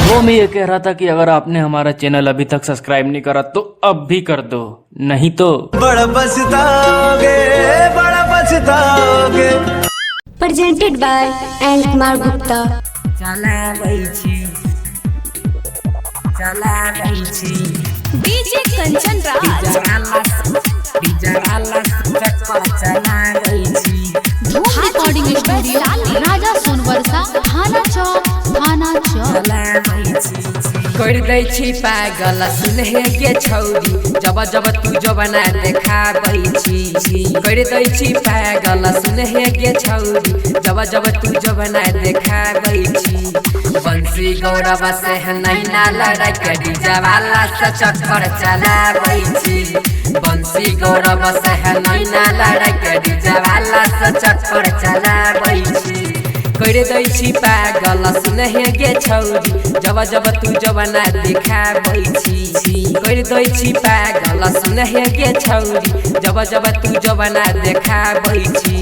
वो मैं ये कह रहा था कि अगर आपने हमारा चैनल अभी तक सब्सक्राइब नहीं करा तो अब भी कर दो, नहीं तो बड़ा पछताओगे, बड़ा पछताओगे। Presented by N. Kumar Gupta. DJ Kanchan Raj Dhoom recording studio राजा सोनवर्षा थाना चौक कर दै छी पागल सुनहे के छौरी जब जब तू जबना देखाबै छी कर दै छी पागल सुनहे के छौरी जब जब तू जबना देखाबै छी बंसी गौरव से नैना लड़ा के डीजे वाला से चक्कर चलाबै छी बंसी गौरव से नैना लड़ा के डीजे वाला से चक्कर चलाबै छी कर दै छी पागल सुनहे गे छौरी जब जब तू जबना देखाबै छी कर दै छी पागल सुनहे गे छौरी जब जब तू जबना देखाबै छी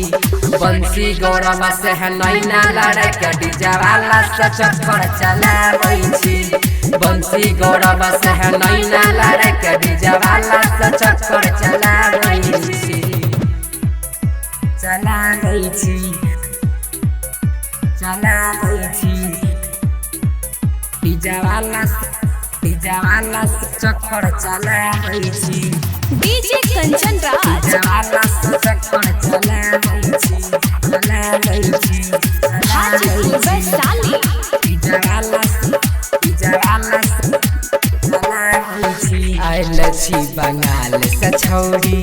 बंसी गौरव से नैना लड़ा के डीजे वाला से चक्कर चलाबै छी बंसी गौरव से नैना लड़ा के डीजे वाला से चक्कर चलाबै छी डीजे वाला चक्कर चलाबै छी डीजे कंचन राज डीजे वाला चक्कर चलाबै छी हाजीपुर वैशाली डीजे वाला आइल छी बंगाल से छौरी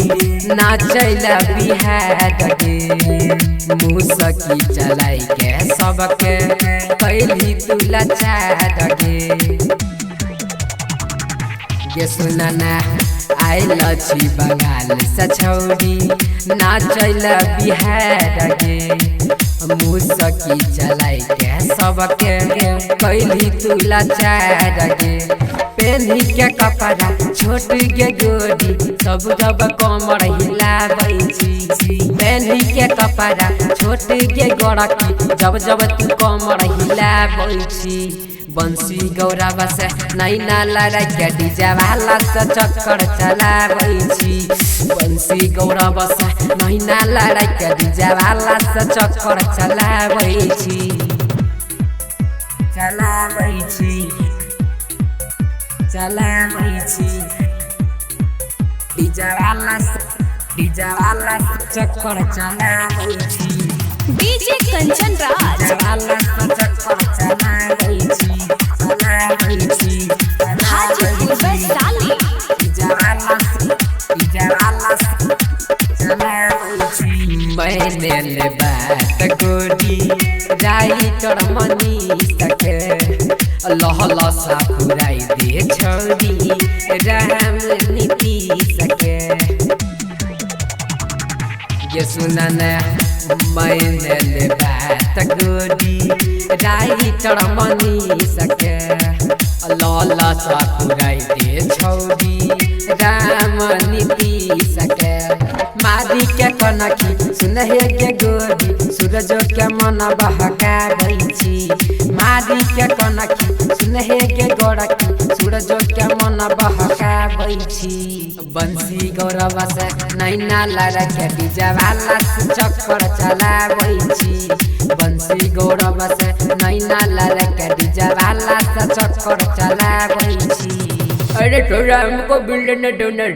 नाचैल बिहार गे मुसकी चलाई के सबके कैली तू लाचार गे सुनना आइल छी बंगाल से छौरी नाचैल बिहार गे मुसकी चलाई के सबके कैली तू लाचार गे पेन्ही के कपड़ा छोट गे गोरी सब जब कमर हिलाबै छी पेन्ही के कपड़ा छोट गे गोरकी जब जब तू कमर हिलाबै छी बंसी गौरव से नैना लड़ा के डीजे वाला से चक्कर चलाबै छी बंसी गौरव से नैना लड़ा के डीजे वाला से चक्कर चलाबै छी डीजे वाला चक्कर चलाबै छी डीजे कंचन राज डीजे वाला चक्कर चलाबै छी हाजीपुर वैशाली मैंने ले बात गोरी जाई तोर मनी सके लहल सा पुराई दे छौरी राम नीति सके ये सुनना मैंने ले बात गोरी जाई तोर मनी सके लहल सा पुराई दे छौरी राम नीति सके मारी के कनकी सुनहे के गोरी सूरज के मन बहकाबै छी मारी के कनकी सुनहे के गोरकी सूरज के मन बहकाबै छी बंसी गौरव से नैना लड़ा के डीजे वाला से चक्कर चलाबै छी बंसी गौरव से नैना लड़ा के डीजे वाला से चक्कर चलाबै छी अरे तोरा हमको बिल्डर न डोनर